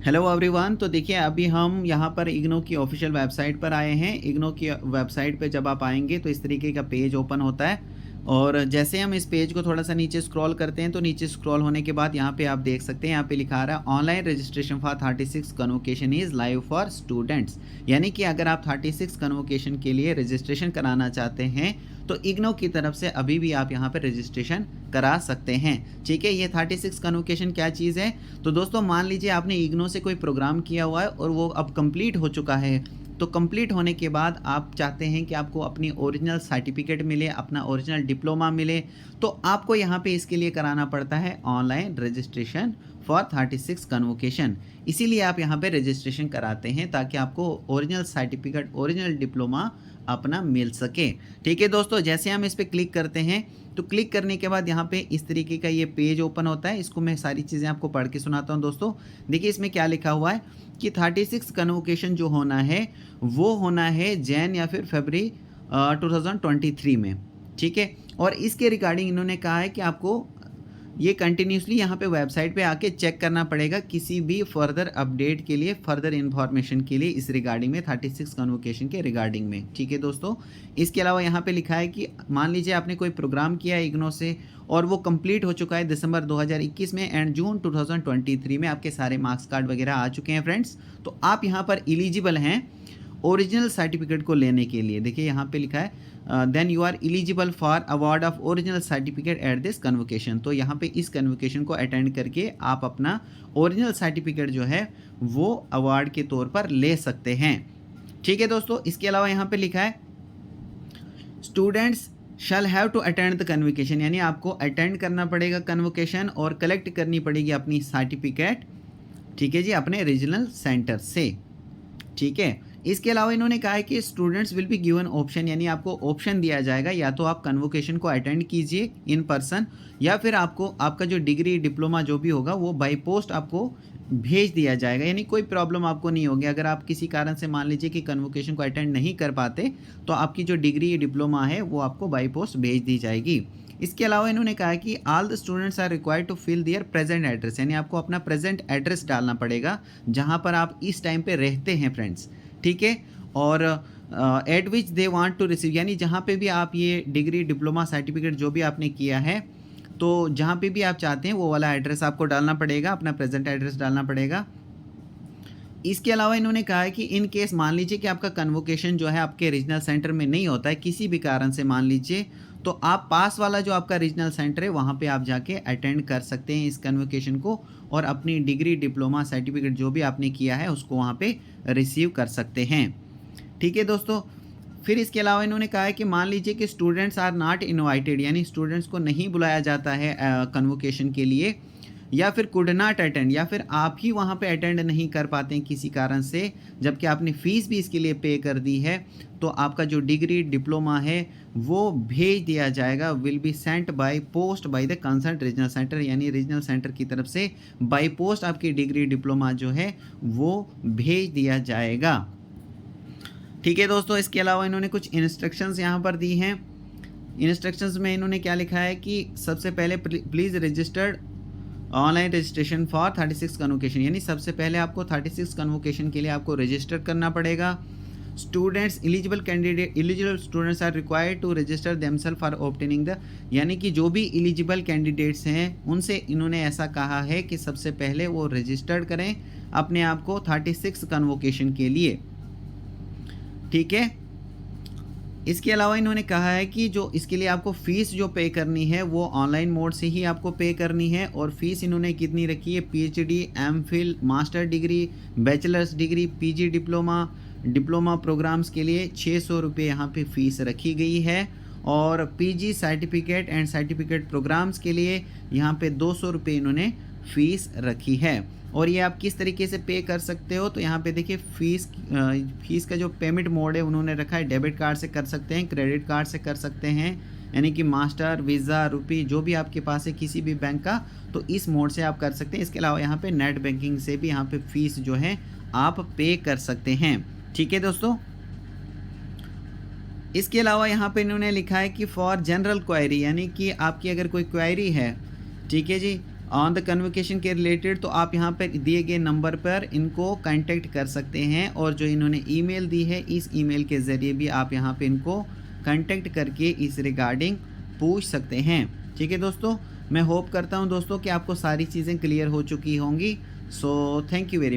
Hello everyone. तो देखिए अभी हम यहाँ पर इग्नो की ऑफिशियल वेबसाइट पर आए हैं। इग्नो की वेबसाइट पे जब आप आएंगे तो इस तरीके का पेज ओपन होता है और जैसे हम इस पेज को थोड़ा सा नीचे स्क्रॉल करते हैं तो नीचे स्क्रॉल होने के बाद यहाँ पे आप देख सकते हैं, यहाँ पे लिखा आ रहा है online registration for 36 convocation is live for students. यानी कि अगर आप 36 कन्वोकेशन के लिए रजिस्ट्रेशन कराना चाहते हैं तो इग्नो की तरफ से अभी भी आप यहाँ पर रजिस्ट्रेशन करा सकते हैं। ठीक है, ये 36 कन्वोकेशन क्या चीज़ है? तो दोस्तों मान लीजिए आपने इग्नो से कोई प्रोग्राम किया हुआ है और वो अब कंप्लीट हो चुका है। तो कंप्लीट होने के बाद आप चाहते हैं कि आपको अपनी ओरिजिनल सर्टिफिकेट मिले, अपना ओरिजिनल डिप्लोमा मिले, तो आपको यहाँ पे इसके लिए कराना पड़ता है ऑनलाइन रजिस्ट्रेशन फॉर 36 कन्वोकेशन। इसीलिए आप यहाँ पे रजिस्ट्रेशन कराते हैं ताकि आपको ओरिजिनल सर्टिफिकेट, ओरिजिनल डिप्लोमा अपना मिल सके। ठीक है दोस्तों, जैसे हम इस पर क्लिक करते हैं तो क्लिक करने के बाद यहाँ पे इस तरीके का ये पेज ओपन होता है। इसको मैं सारी चीज़ें आपको पढ़ के सुनाता हूँ। दोस्तों देखिए इसमें क्या लिखा हुआ है कि 36 कन्वोकेशन जो होना है वो होना है जैन या फिर फरवरी 2023 में। ठीक है, और इसके रिगार्डिंग इन्होंने कहा है कि आपको ये कंटिन्यूसली यहाँ पे वेबसाइट पे आके चेक करना पड़ेगा किसी भी फर्दर अपडेट के लिए, फर्दर इन्फॉर्मेशन के लिए इस रिगार्डिंग में, 36 कन्वोकेशन के रिगार्डिंग में। ठीक है दोस्तों, इसके अलावा यहाँ पे लिखा है कि मान लीजिए आपने कोई प्रोग्राम किया है इग्नो से और वो कंप्लीट हो चुका है दिसंबर 2021 में एंड जून 2023 में आपके सारे मार्क्स कार्ड वगैरह आ चुके हैं फ्रेंड्स, तो आप यहाँ पर एलिजिबल हैं ओरिजिनल सर्टिफिकेट को लेने के लिए। देखिए यहाँ पे लिखा है then you are eligible for award of original certificate at this convocation. तो यहाँ पे इस कन्वोकेशन को अटेंड करके आप अपना ओरिजिनल सर्टिफिकेट जो है वो अवार्ड के तौर पर ले सकते हैं। ठीक है दोस्तों, इसके अलावा यहाँ पे लिखा है students shall have to attend the convocation, यानी आपको अटेंड करना पड़ेगा कन्वोकेशन और कलेक्ट करनी पड़ेगी अपनी सर्टिफिकेट। ठीक है जी, अपने रीजनल सेंटर से। ठीक है, इसके अलावा इन्होंने कहा है कि students will be given option, यानी आपको ऑप्शन दिया जाएगा या तो आप कन्वोकेशन को अटेंड कीजिए इन पर्सन या फिर आपको आपका जो डिग्री डिप्लोमा जो भी होगा वो बाय पोस्ट आपको भेज दिया जाएगा। यानी कोई प्रॉब्लम आपको नहीं होगी अगर आप किसी कारण से मान लीजिए कि कन्वोकेशन को अटेंड नहीं कर पाते तो आपकी जो डिग्री डिप्लोमा है वो आपको बाय पोस्ट भेज दी जाएगी। इसके अलावा इन्होंने कहा कि all the students are required to fill their present address, यानी आपको अपना प्रेजेंट एड्रेस डालना पड़ेगा जहाँ पर आप इस टाइम पे रहते हैं फ्रेंड्स। ठीक है, और at which they want to receive, यानी जहाँ पे भी आप ये डिग्री डिप्लोमा सर्टिफिकेट जो भी आपने किया है तो जहाँ पे भी आप चाहते हैं वो वाला एड्रेस आपको डालना पड़ेगा, अपना प्रेजेंट एड्रेस डालना पड़ेगा। इसके अलावा इन्होंने कहा है कि इन केस मान लीजिए कि आपका कन्वोकेशन जो है आपके रीजनल सेंटर में नहीं होता है किसी भी कारण से मान लीजिए, तो आप पास वाला जो आपका रीजनल सेंटर है वहाँ पे आप जाके अटेंड कर सकते हैं इस कन्वोकेशन को और अपनी डिग्री डिप्लोमा सर्टिफिकेट जो भी आपने किया है उसको वहाँ पे रिसीव कर सकते हैं। ठीक है दोस्तों, फिर इसके अलावा इन्होंने कहा है कि मान लीजिए कि स्टूडेंट्स आर नॉट इनवाइटेड, यानी स्टूडेंट्स को नहीं बुलाया जाता है कन्वोकेशन के लिए, या फिर कुड नॉट अटेंड, या फिर आप ही वहाँ पे अटेंड नहीं कर पाते हैं किसी कारण से जबकि आपने फ़ीस भी इसके लिए पे कर दी है, तो आपका जो डिग्री डिप्लोमा है वो भेज दिया जाएगा, will be sent by post by the concern regional centre, यानी रीजनल सेंटर की तरफ से बाय पोस्ट आपकी डिग्री डिप्लोमा जो है वो भेज दिया जाएगा। ठीक है दोस्तों, इसके अलावा इन्होंने कुछ इंस्ट्रक्शंस यहाँ पर दी हैं। इंस्ट्रक्शंस में इन्होंने क्या लिखा है कि सबसे पहले please registered online registration for 36 convocation, यानी सबसे पहले आपको 36 कन्वोकेशन के लिए आपको रजिस्टर करना पड़ेगा। Students eligible students are required to register themselves for obtaining the, यानी कि जो भी एलिजिबल कैंडिडेट्स हैं उनसे इन्होंने ऐसा कहा है कि सबसे पहले वो रजिस्टर्ड करें अपने आप को 36 कन्वोकेशन के लिए। ठीक है, इसके अलावा इन्होंने कहा है कि जो इसके लिए आपको फ़ीस जो पे करनी है वो ऑनलाइन मोड से ही आपको पे करनी है और फीस इन्होंने कितनी रखी है, PhD, MPhil, master degree, bachelors degree, PG diploma programmes के लिए 600 रुपये यहाँ पे फ़ीस रखी गई है और PG certificate and certificate programmes के लिए यहाँ पे 200 रुपये इन्होंने फ़ीस रखी है। और ये आप किस तरीके से पे कर सकते हो, तो यहाँ पे देखिए फ़ीस का जो पेमेंट मोड है उन्होंने रखा है, डेबिट कार्ड से कर सकते हैं, क्रेडिट कार्ड से कर सकते हैं, यानी कि मास्टर, वीज़ा, रुपी जो भी आपके पास है किसी भी बैंक का, तो इस मोड से आप कर सकते हैं। इसके अलावा यहाँ पे नेट बैंकिंग से भी यहाँ पे फ़ीस जो है आप पे कर सकते हैं। ठीक है दोस्तों, इसके अलावा यहाँ पे इन्होंने लिखा है कि फॉर जनरल क्वेरी, यानी कि आपकी अगर कोई क्वेरी है, ठीक है जी, ऑन द कन्वोकेशन के रिलेटेड तो आप यहाँ पर दिए गए नंबर पर इनको कांटेक्ट कर सकते हैं, और जो इन्होंने ईमेल दी है इस ईमेल के ज़रिए भी आप यहाँ पे इनको कांटेक्ट करके इस रिगार्डिंग पूछ सकते हैं। ठीक है दोस्तों, मैं होप करता हूँ दोस्तों कि आपको सारी चीज़ें क्लियर हो चुकी होंगी। So thank you very much.